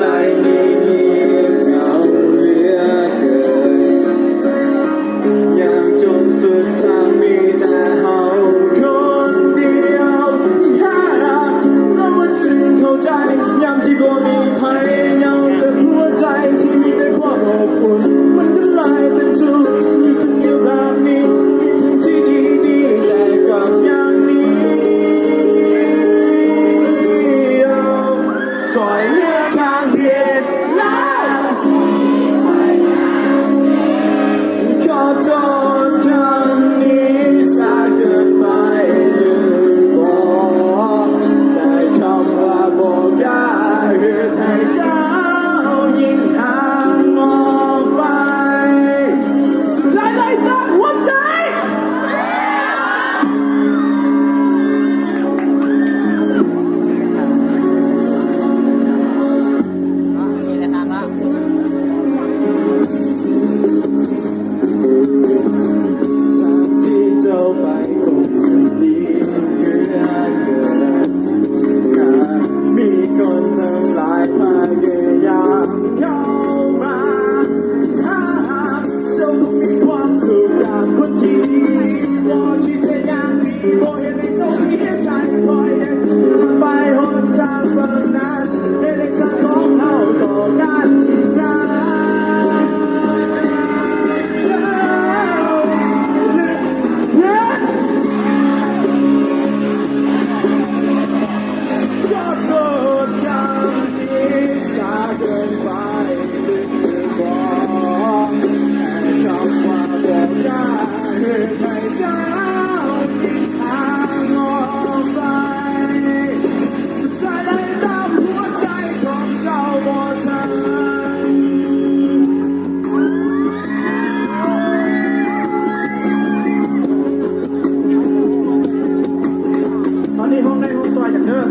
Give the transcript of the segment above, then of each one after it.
ใจนี้เหงาเหลือเกินอยากจนสุดทางมีแต่เฮาคนเดียวที่หารักแล้วมันจึงเข้าใจยามที่บ่มีใครยังจะหัวใจที่มีแต่ความอบอุ่นมันก็เลยเป็นทุกข์อยู่คนเดียวแบบนี้มีทั้งที่ดีๆแต่กับอย่างนี้ปล่อยเลือกทางเดียวแล้วขอโทษครั้งนี้สายเกินไปลืมบอกแต่คำว่าบอกได้เหตุให้เจ้ายิ่งห่างออกไปสุดท้ายเลยตัดหัวใจที่เจ้าไปคงจะดีเหลือเกินมีคนตั้งหลายพยายามเข้ามาเจ้าคงมีความสุขจากคนที่บอกที่เธอยังมีบอกให้ในเจ้าเสียใจปล่อยให้มันไปหนทางเปิดนั้นให้ในทางของเขาต่อกัน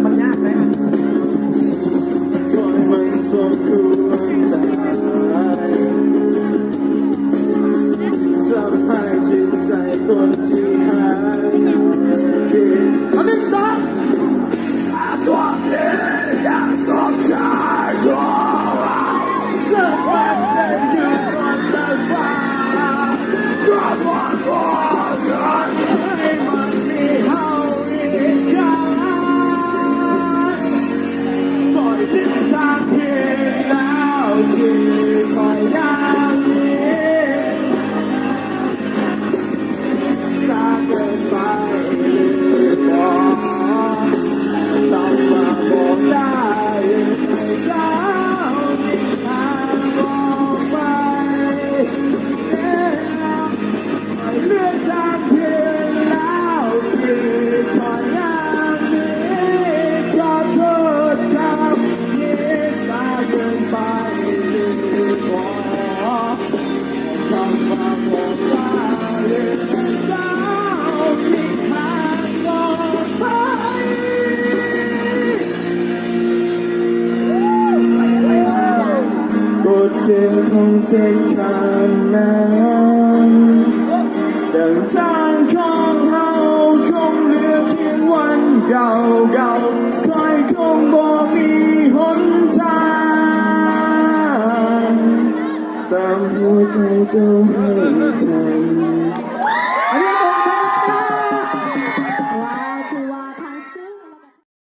มันยากไหมช่วยมันส่งคืนใจทำให้จิตใจคนที่หายที่อันนี้สองตัวเองอยากต้องใจจะวันจะยืนก่อนเลยว่าก็บอกกันให้มันมีเฮาอีกครั้งทางเพียงแล้วที่คอยยังมีสาเกินไปหรือเปล่าต้องมาบอกได้ให้เจ้ามีทางบอกไปเลือกทางเพียงแล้วที่คอยยังมีขอโทษครับเกินไปหรือเปล่าคำว่าบอกว่าเรื่องเจ้ายิ่งห่างออกไปบทเรียนของเส้นทางนั้นดังเจ้า